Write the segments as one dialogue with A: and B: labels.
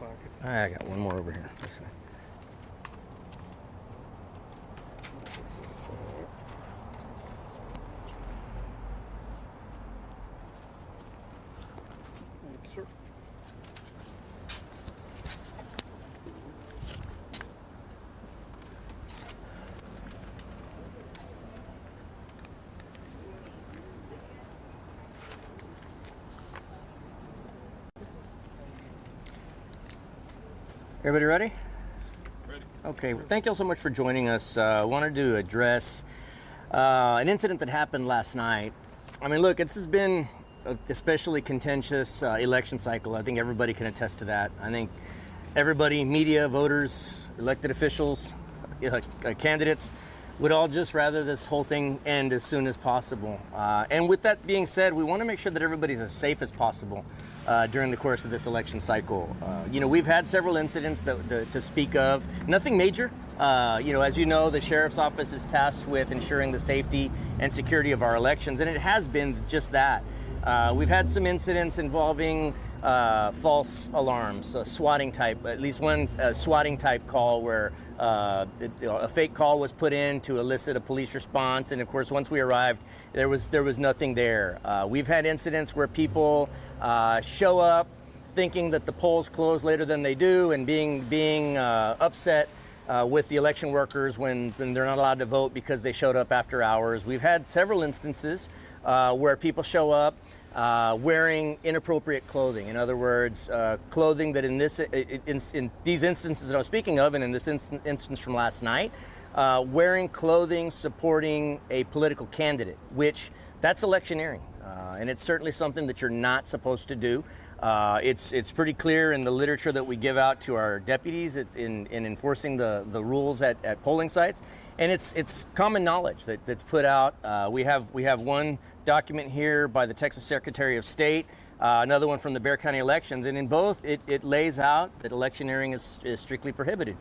A: pocket.
B: I got one more over here. Let's see.
A: Thank you, sir.
B: Everybody ready?
A: Ready.
B: Okay, well, thank you all so much for joining us. I wanted to address an incident that happened last night. I mean, look, this has been a especially contentious election cycle. I think everybody can attest to that. I think everybody, media, voters, elected officials, candidates, would all just rather this whole thing end as soon as possible. And with that being said, we want to make sure that everybody's as safe as possible during the course of this election cycle. We've had several incidents to speak of, nothing major. As you know, the sheriff's office is tasked with ensuring the safety and security of our elections, and it has been just that. We've had some incidents involving false alarms, swatting type, at least one swatting type call where a fake call was put in to elicit a police response, and of course once we arrived there was nothing there. We've had incidents where people show up thinking that the polls close later than they do and being upset with the election workers when they're not allowed to vote because they showed up after hours. We've had several instances where people show up wearing inappropriate clothing. In other words, clothing that in these instances that I was speaking of, and in this instance from last night, wearing clothing supporting a political candidate, which that's electioneering. And it's certainly something that you're not supposed to do. It's pretty clear in the literature that we give out to our deputies in enforcing the rules at polling sites, and it's common knowledge that's put out. We have one document here by the Texas Secretary of State, another one from the Bexar County elections, and in both it lays out that electioneering is strictly prohibited.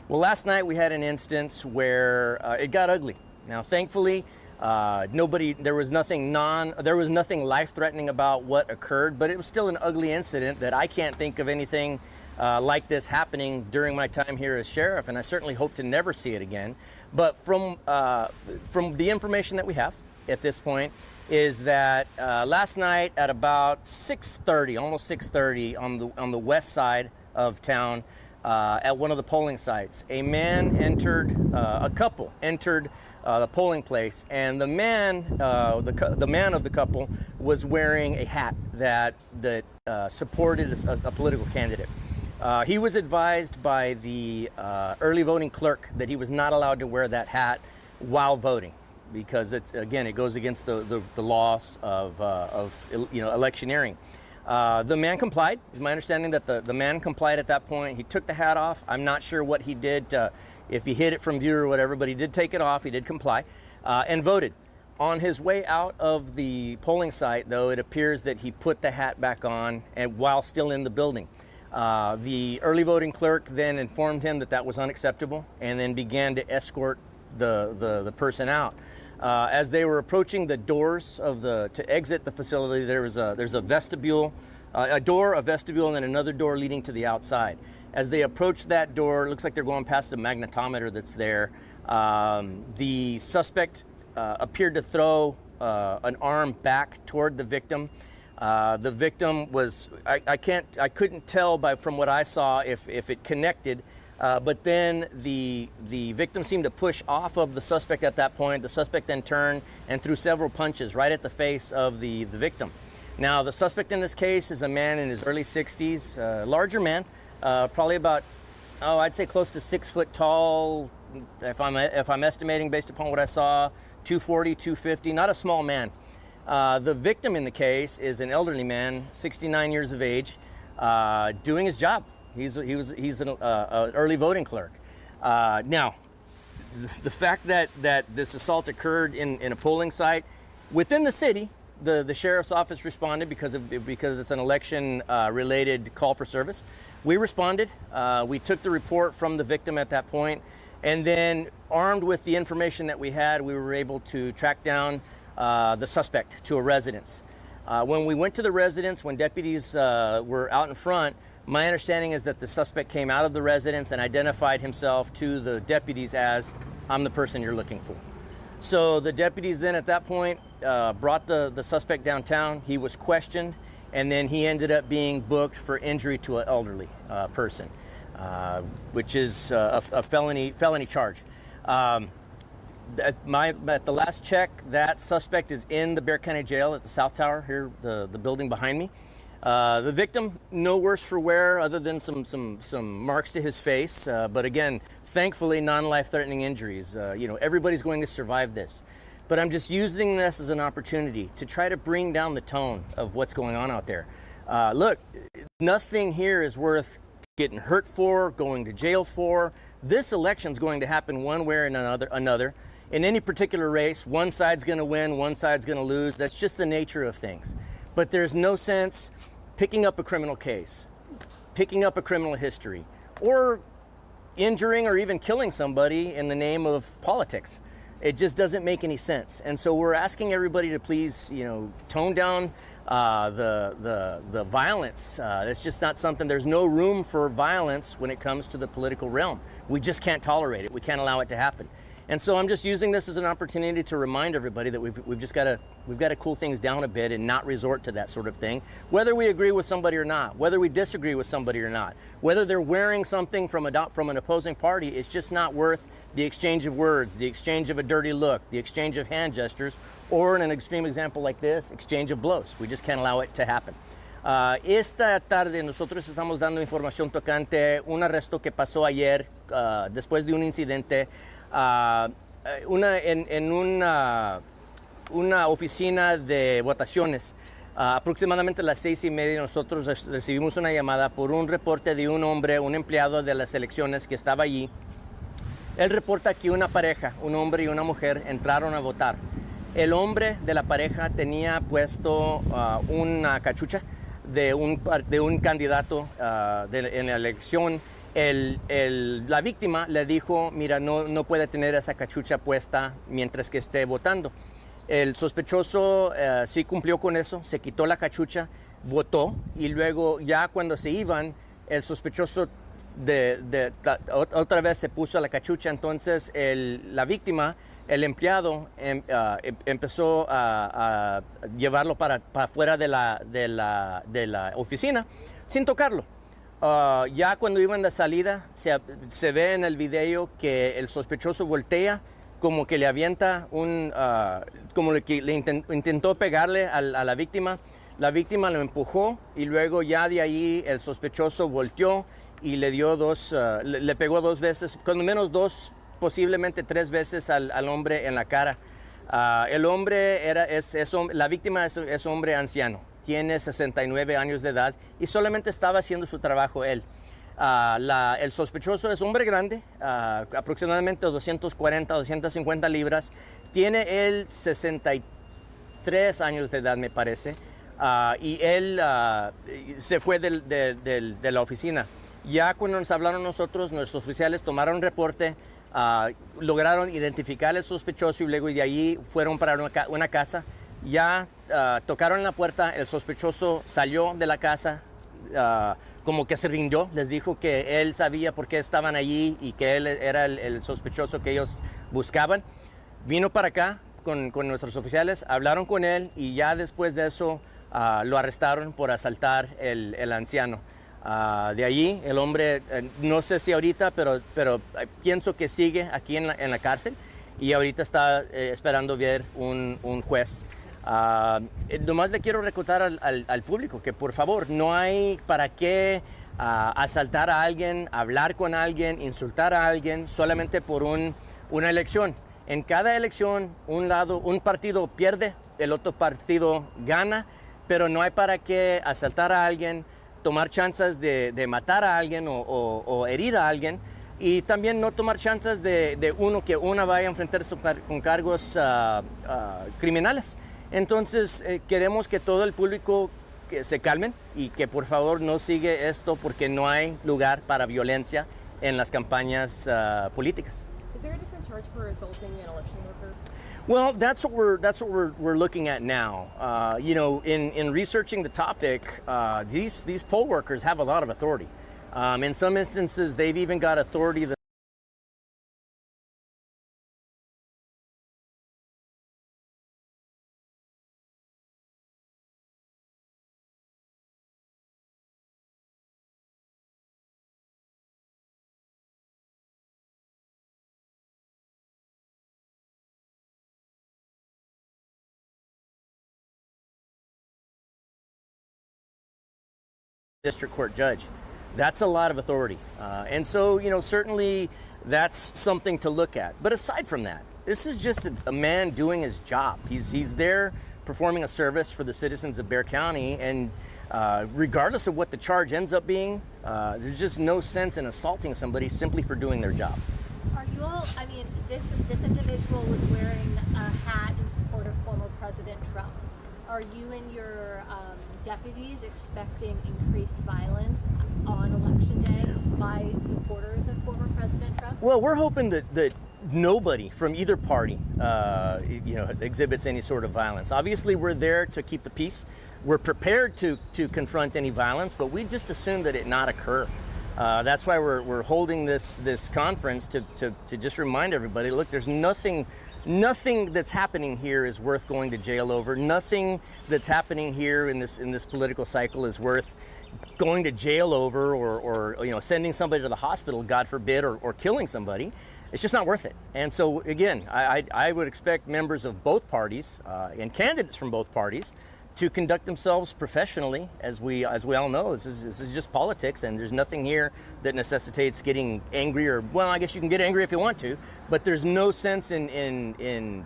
B: Well, last night we had an instance where it got ugly. Now, thankfully, there was nothing life-threatening about what occurred, but it was still an ugly incident that I can't think of anything like this happening during my time here as sheriff, and I certainly hope to never see it again. But from the information that we have at this point is that last night at about 6:30, almost 6:30 on the west side of town, at one of the polling sites, a couple entered the polling place, and the man of the couple was wearing a hat that supported a political candidate. He was advised by the early voting clerk that he was not allowed to wear that hat while voting, because it goes against the laws of electioneering. The man complied. It's my understanding that the man complied at that point. He took the hat off. I'm not sure what he did, if he hid it from view or whatever, but he did take it off. He did comply and voted. On his way out of the polling site, though, it appears that he put the hat back on and while still in the building. The early voting clerk then informed him that was unacceptable and then began to escort the person out. As they were approaching the doors to exit the facility, there's a vestibule, a vestibule, and then another door leading to the outside. As they approached that door, it looks like they're going past a magnetometer that's there. The suspect appeared to throw an arm back toward the victim. The victim was, I couldn't tell from what I saw if it connected. But then the victim seemed to push off of the suspect at that point. The suspect then turned and threw several punches right at the face of the victim. Now, the suspect in this case is a man in his early 60s, larger man, probably about, I'd say close to 6 foot tall, if I'm estimating based upon what I saw, 240, 250, not a small man. The victim in the case is an elderly man, 69 years of age, doing his job. He's an early voting clerk. Now, the fact that this assault occurred in a polling site within the city, the sheriff's office responded because it's an election related call for service. We responded. We took the report from the victim at that point, and then armed with the information that we had, we were able to track down the suspect to a residence. When we went to the residence, when deputies were out in front, my understanding is that the suspect came out of the residence and identified himself to the deputies as, I'm the person you're looking for. So the deputies then at that point brought the suspect downtown. He was questioned, and then he ended up being booked for injury to an elderly person, which is a felony charge. At the last check, that suspect is in the Bexar County Jail at the South Tower here, the building behind me. The victim, no worse for wear other than some marks to his face, but again, thankfully non-life-threatening injuries. Everybody's going to survive this. But I'm just using this as an opportunity to try to bring down the tone of what's going on out there. Look, nothing here is worth getting hurt for, going to jail for. This election's going to happen one way or another. In any particular race, one side's going to win, one side's going to lose. That's just the nature of things. But there's no sense picking up a criminal case, picking up a criminal history, or injuring or even killing somebody in the name of politics. It just doesn't make any sense. And so we're asking everybody to please, tone down the violence. It's just not something, there's no room for violence when it comes to the political realm. We just can't tolerate it. We can't allow it to happen. And so I'm just using this as an opportunity to remind everybody that we've got to cool things down a bit and not resort to that sort of thing, whether we agree with somebody or not, whether we disagree with somebody or not, whether they're wearing something from an opposing party. It's just not worth the exchange of words, the exchange of a dirty look, the exchange of hand gestures, or in an extreme example like this, exchange of blows. We just can't allow it to happen. Esta tarde nosotros estamos dando información tocante un arresto que pasó ayer después de un incidente en una oficina de votaciones. Aproximadamente a las 6:30 nosotros recibimos una llamada por un reporte de un hombre, un empleado de las elecciones que estaba allí. Él reporta que una pareja, un hombre y una mujer, entraron a votar. El hombre de la pareja tenía puesto una cachucha de un candidato en la elección. La víctima le dijo, mira, no puede tener esa cachucha puesta mientras que esté votando. El sospechoso sí cumplió con eso, se quitó la cachucha, votó, y luego ya cuando se iban, el sospechoso otra vez se puso la cachucha. Entonces la víctima, el empleado, empezó a llevarlo para afuera de la oficina sin tocarlo. Ya cuando iban de salida, se ve en el video que el sospechoso voltea, como que le avienta como que le intentó pegarle a la víctima. La víctima lo empujó y luego ya de ahí el sospechoso volteó y le pegó 2 veces, cuando menos 2, posiblemente 3 veces al hombre en la cara. El hombre la víctima es hombre anciano, tiene 69 años de edad y solamente estaba haciendo su trabajo él. El sospechoso es hombre grande, aproximadamente 240, 250 libras. Tiene él 63 años de edad, me parece, y él se fue de la oficina. Ya cuando nos hablaron nosotros, nuestros oficiales tomaron reporte, lograron identificar al sospechoso y luego de ahí fueron para una casa. Ya tocaron la puerta, el sospechoso salió de la casa, como que se rindió, les dijo que él sabía por qué estaban allí y que él era el sospechoso que ellos buscaban. Vino para acá con nuestros oficiales, hablaron con él y ya después de eso lo arrestaron por asaltar el anciano. De allí el hombre, no sé si ahorita, pero pienso que sigue aquí en la cárcel y ahorita está esperando ver un juez. Nomás le quiero recordar al público que por favor no hay para qué asaltar a alguien, hablar con alguien, insultar a alguien solamente por una elección. En cada elección un partido pierde, el otro partido gana, pero no hay para qué asaltar a alguien, tomar chances de matar a alguien o herir a alguien, y también no tomar chances de que una vaya a enfrentarse con cargos criminales. Entonces queremos que todo el público que se calmen y que por favor no siga esto, porque no hay lugar para violencia en las campañas políticas.
C: Is there a different charge for assaulting an election worker?
B: Well, that's what we're looking at now. In researching the topic, these poll workers have a lot of authority. In some instances, they've even got authority that district court judge. That's a lot of authority. And so, certainly that's something to look at. But aside from that, this is just a man doing his job. He's there performing a service for the citizens of Bexar County, and regardless of what the charge ends up being, there's just no sense in assaulting somebody simply for doing their job.
C: Are you all, this individual was wearing a hat in support of former President Trump. Are you and your deputies expecting increased violence on Election Day by supporters of former President Trump?
B: Well, we're hoping that nobody from either party, exhibits any sort of violence. Obviously, we're there to keep the peace. We're prepared to confront any violence, but we just assume that it not occur. That's why we're holding this conference to just remind everybody, look, there's nothing that's happening here is worth going to jail over. Nothing that's happening here in this political cycle is worth going to jail over, or sending somebody to the hospital, God forbid, or killing somebody. It's just not worth it. And so again, I would expect members of both parties and candidates from both parties to conduct themselves professionally. As we all know, this is just politics, and there's nothing here that necessitates getting angry, or, well, I guess you can get angry if you want to, but there's no sense in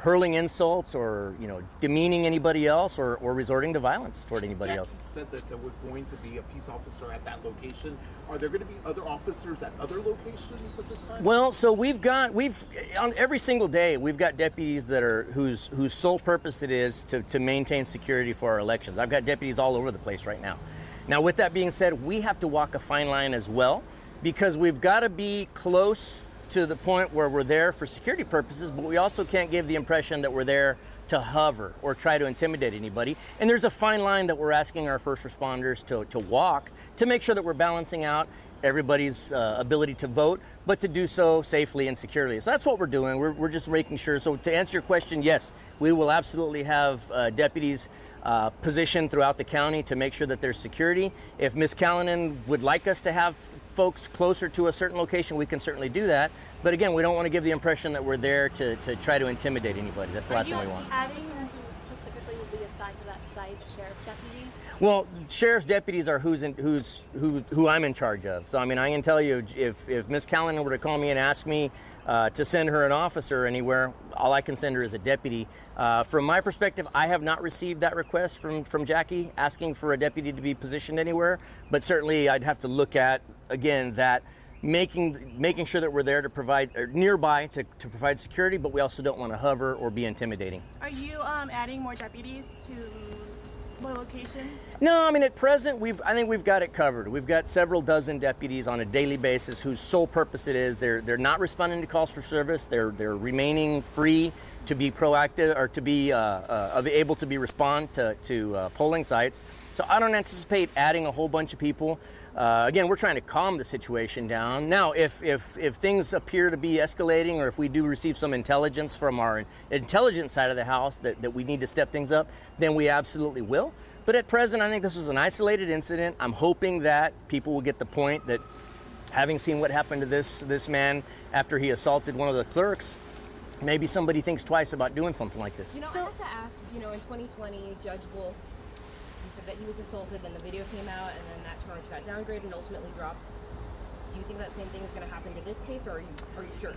B: hurling insults, or demeaning anybody else, or resorting to violence toward anybody else.
D: Said that there was going to be a peace officer at that location. Are there going to be other officers at other locations at this time?
B: Well, so we've on every single day we've got deputies that are whose sole purpose it is to maintain security for our elections. I've got deputies all over the place right now. Now, with that being said, we have to walk a fine line as well, because we've got to be close to the point where we're there for security purposes, but we also can't give the impression that we're there to hover or try to intimidate anybody. And there's a fine line that we're asking our first responders to walk, to make sure that we're balancing out everybody's ability to vote, but to do so safely and securely. So that's what we're doing. We're just making sure. So to answer your question, yes, we will absolutely have deputies positioned throughout the county to make sure that there's security. If Ms. Callanan would like us to have folks closer to a certain location, we can certainly do that. But again, we don't want to give the impression that we're there to try to intimidate anybody. That's the last thing we want.
C: Who specifically will be assigned to that site, the sheriff's deputy?
B: Well, sheriff's deputies are who I'm in charge of. So I can tell you, if Ms. Callanan were to call me and ask me to send her an officer anywhere, all I can send her is a deputy. From my perspective, I have not received that request from Jackie asking for a deputy to be positioned anywhere. But certainly, I'd have to look at, again, that making sure that we're there to provide, or nearby to provide security, but we also don't want to hover or be intimidating.
E: Are you adding more deputies to more locations?
B: No, at present, I think we've got it covered. We've got several dozen deputies on a daily basis whose sole purpose it is they're not responding to calls for service. They're remaining free to be proactive, or to be able to respond to polling sites. So I don't anticipate adding a whole bunch of people. Again, we're trying to calm the situation down. Now, if things appear to be escalating, or if we do receive some intelligence from our intelligence side of the house that we need to step things up, then we absolutely will. But at present, I think this was an isolated incident. I'm hoping that people will get the point that, having seen what happened to this man after he assaulted one of the clerks, maybe somebody thinks twice about doing something like this.
F: I have to ask, in 2020, Judge Wolf, you said that he was assaulted, then the video came out, and then that charge got downgraded and ultimately dropped. Do you think that same thing is going to happen to this case, or are you sure?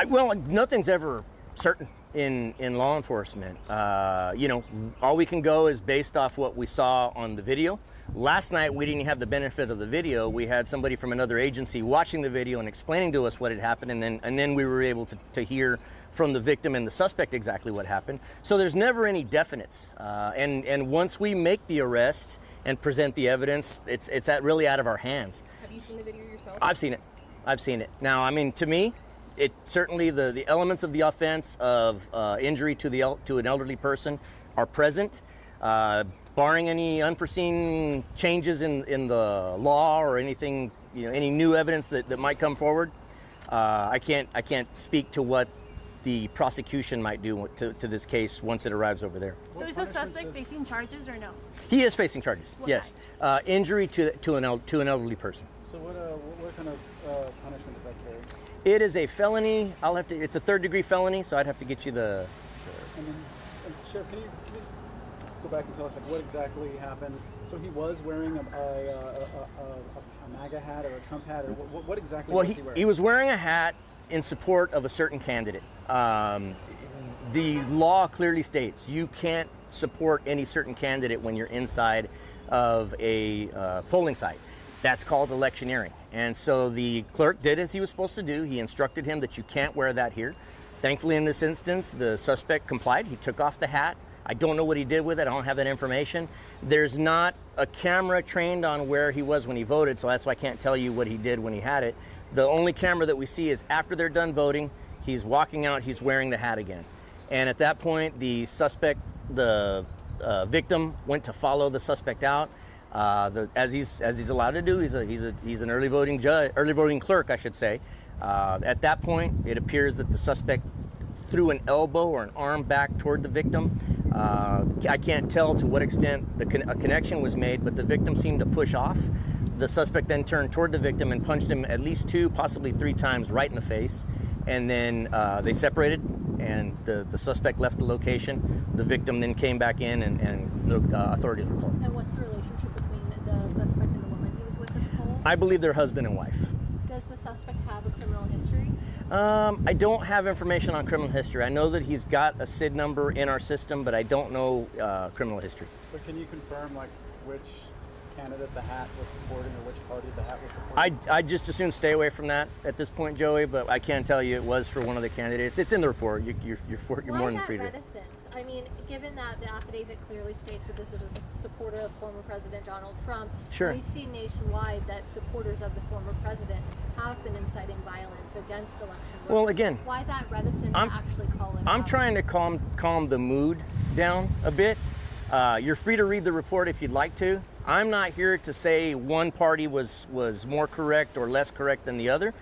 B: Well, nothing's ever certain in law enforcement. All we can go is based off what we saw on the video. Last night, we didn't have the benefit of the video. We had somebody from another agency watching the video and explaining to us what had happened, and then we were able to hear from the victim and the suspect exactly what happened. So there's never any definites. And once we make the arrest and present the evidence, it's really out of our hands.
F: Have you seen the video yourself?
B: I've seen it. Now, to me, it certainly the elements of the offense of injury to an elderly person are present. Barring any unforeseen changes in the law or anything, any new evidence that might come forward, I can't speak to what the prosecution might do to this case once it arrives over there.
E: So is the suspect facing charges or no?
B: He is facing charges.
E: What
B: Yes, injury to an elderly person.
G: So what kind of punishment does that carry?
B: It is a felony. It's a 3rd-degree felony, so I'd have to get you the.
G: And then, Sheriff, can you go back and tell us what exactly happened? So he was wearing a MAGA hat or a Trump hat, or what exactly was he wearing?
B: He was wearing a hat in support of a certain candidate. The law clearly states you can't support any certain candidate when you're inside of a polling site. That's called electioneering. And so the clerk did as he was supposed to do. He instructed him that you can't wear that here. Thankfully, in this instance, the suspect complied. He took off the hat. I don't know what he did with it. I don't have that information. There's not a camera trained on where he was when he voted, so that's why I can't tell you what he did when he had it. The only camera that we see is after they're done voting, he's walking out, he's wearing the hat again. And at that point, the suspect, the victim, went to follow the suspect out. As he's allowed to do, he's an early voting clerk, I should say. At that point, it appears that the suspect threw an elbow or an arm back toward the victim. I can't tell to what extent a connection was made, but the victim seemed to push off. The suspect then turned toward the victim and punched him at least 2, possibly 3 times right in the face. And then they separated, and the suspect left the location. The victim then came back in, and the authorities were called.
C: And what's the relationship between the suspect and the woman he was with at the poll?
B: I believe they're husband and wife.
C: Does the suspect have a criminal history?
B: I don't have information on criminal history. I know that he's got a SID number in our system, but I don't know criminal history.
G: But can you confirm which candidate the hat was supporting or which party the hat was supporting?
B: I'd just as soon stay away from that at this point, Joey, but I can tell you it was for one of the candidates. It's in the report. You're more than free to.
C: Why that reticence? I mean, given that the affidavit clearly states that this is a supporter of former President Donald Trump,
B: Sure.
C: We've seen nationwide that supporters of the former president have been inciting violence against election workers.
B: Well, again,
C: why that reticence to actually call it
B: I'm
C: out?
B: trying to calm the mood down a bit. You're free to read the report if you'd like to. I'm not here to say one party was more correct or less correct than the other.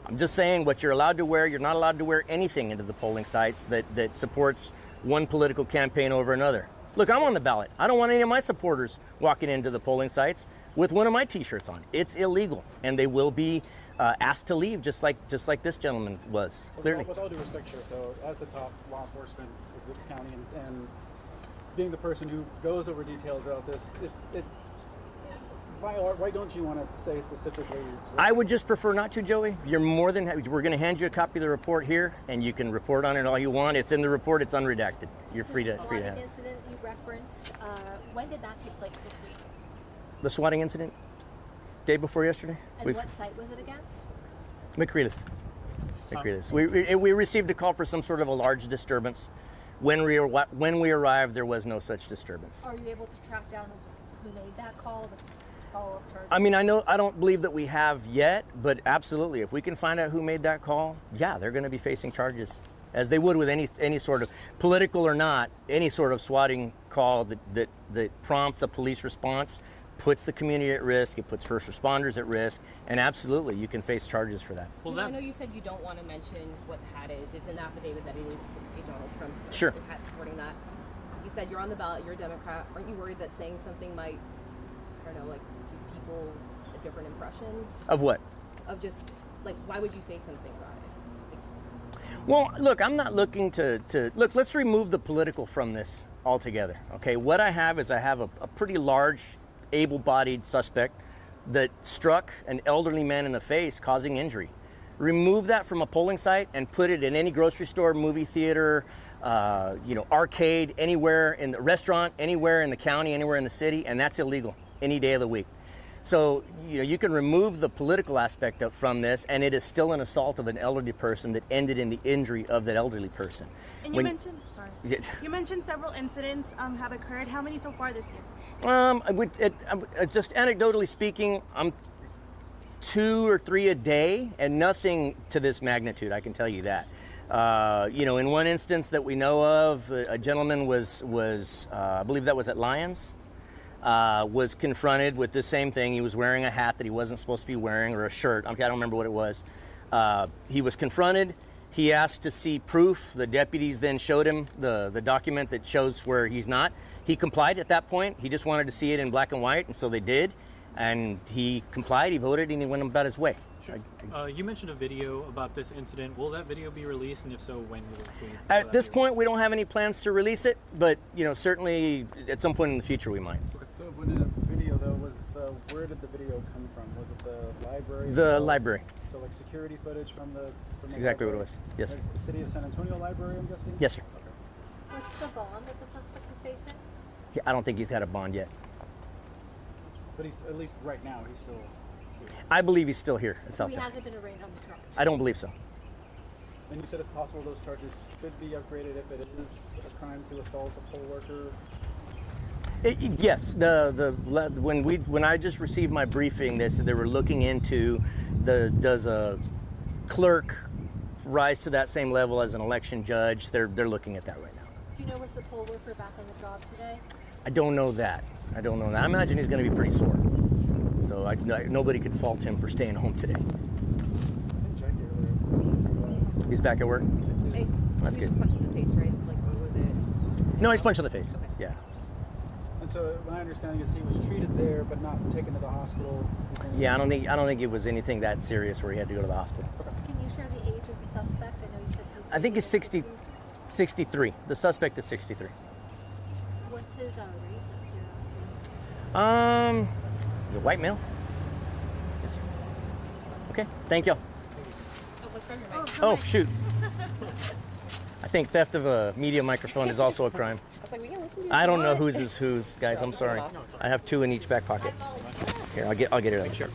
B: I'm just saying what you're allowed to wear. You're not allowed to wear anything into the polling sites that supports one political campaign over another. Look, I'm on the ballot. I don't want any of my supporters walking into the polling sites with one of my T-shirts on. It's illegal, and they will be asked to leave, just like this gentleman was, clearly.
G: With all due respect, Sheriff, though, as the top law enforcement of the county and being the person who goes over details about this, why don't you want to say specifically?
B: I would just prefer not to, Joey. You're more than happy. We're going to hand you a copy of the report here, and you can report on it all you want. It's in the report. It's unredacted. You're free to have
C: The
B: it.
C: incident you referenced, when did that take place this week?
B: The swatting incident, day before yesterday.
C: And what site was it against?
B: McCreelys. We received a call for some sort of a large disturbance. When we arrived, there was no such disturbance.
C: Are you able to track down who made that call? The follow-up charges?
B: I mean, I don't believe that we have yet, but absolutely, if we can find out who made that call, yeah, they're going to be facing charges, as they would with any sort of, political or not, any sort of swatting call that prompts a police response, puts the community at risk, it puts first responders at risk, and absolutely, you can face charges for that.
F: Well, I know you said you don't want to mention what the hat is. It's an affidavit that it is a Donald Trump
B: Sure.
F: hat supporting that. You said you're on the ballot, you're a Democrat. Aren't you worried that saying something might, I don't know, give people a different impression?
B: Of what?
F: Of just, why would you say something about it?
B: Well, look, I'm not looking to look, let's remove the political from this altogether, okay? What I have is a pretty large, able-bodied suspect that struck an elderly man in the face, causing injury. Remove that from a polling site and put it in any grocery store, movie theater, arcade, anywhere in the restaurant, anywhere in the county, anywhere in the city, and that's illegal any day of the week. So, you can remove the political aspect from this, and it is still an assault of an elderly person that ended in the injury of that elderly person.
E: And you mentioned several incidents have occurred. How many so far this year?
B: Just anecdotally speaking, 2 or 3 a day, and nothing to this magnitude, I can tell you that. In one instance that we know of, a gentleman was I believe that was at Lyons, was confronted with the same thing. He was wearing a hat that he wasn't supposed to be wearing, or a shirt. I don't remember what it was. He was confronted. He asked to see proof. The deputies then showed him the document that shows where he's not. He complied at that point. He just wanted to see it in black and white, and so they did. And he complied, he voted, and he went about his way.
H: Sure. You mentioned a video about this incident. Will that video be released, and if so, when will it be?
B: At this point, we don't have any plans to release it, but certainly at some point in the future we might.
G: So when the video though was, where did the video come from? Was it the library?
B: The library.
G: So like security footage from the.
B: That's exactly what it was. Yes, sir.
G: The City of San Antonio Library, I'm guessing.
B: Yes, sir.
G: Okay.
C: What's the bond that the suspect is facing?
B: Yeah, I don't think he's had a bond yet.
G: But he's at least right now he's still here.
B: I believe he's still here in
C: So
B: South
C: he
B: Texas.
C: hasn't been arraigned on the charge.
B: I don't believe so.
G: And you said it's possible those charges could be upgraded if it is a crime to assault a poll worker.
B: Yes, when I just received my briefing, they said they were looking into does a clerk rise to that same level as an election judge? They're looking at that right now.
C: Do you know, was the poll worker back on the job today?
B: I don't know that. I imagine he's going to be pretty sore. So nobody could fault him for staying home today.
G: I think Jackie earlier said
B: He's back at work?
F: Hey,
B: That's
F: he
B: good.
F: just punched in the face, right? Like, what was it?
B: No, he's punched in the face.
F: Okay.
B: Yeah.
G: And so my understanding is he was treated there but not taken to the hospital.
B: Yeah, I don't think it was anything that serious where he had to go to the hospital.
C: Can you share the age of the suspect? I know you said he's.
B: I think he's
C: in his
B: 63. The suspect is 63.
C: 60s. What's his race out of curiosity?
B: The white male. Yes, sir. Okay, thank y'all.
F: Oh, let's grab your mic.
B: Oh, shoot. I think theft of a media microphone is also a crime.
F: I was like, we can listen to you.
B: I don't know
F: if you
B: whose is whose, guys. I'm sorry. I have 2 in each back pocket. Here, I'll get it. Sure.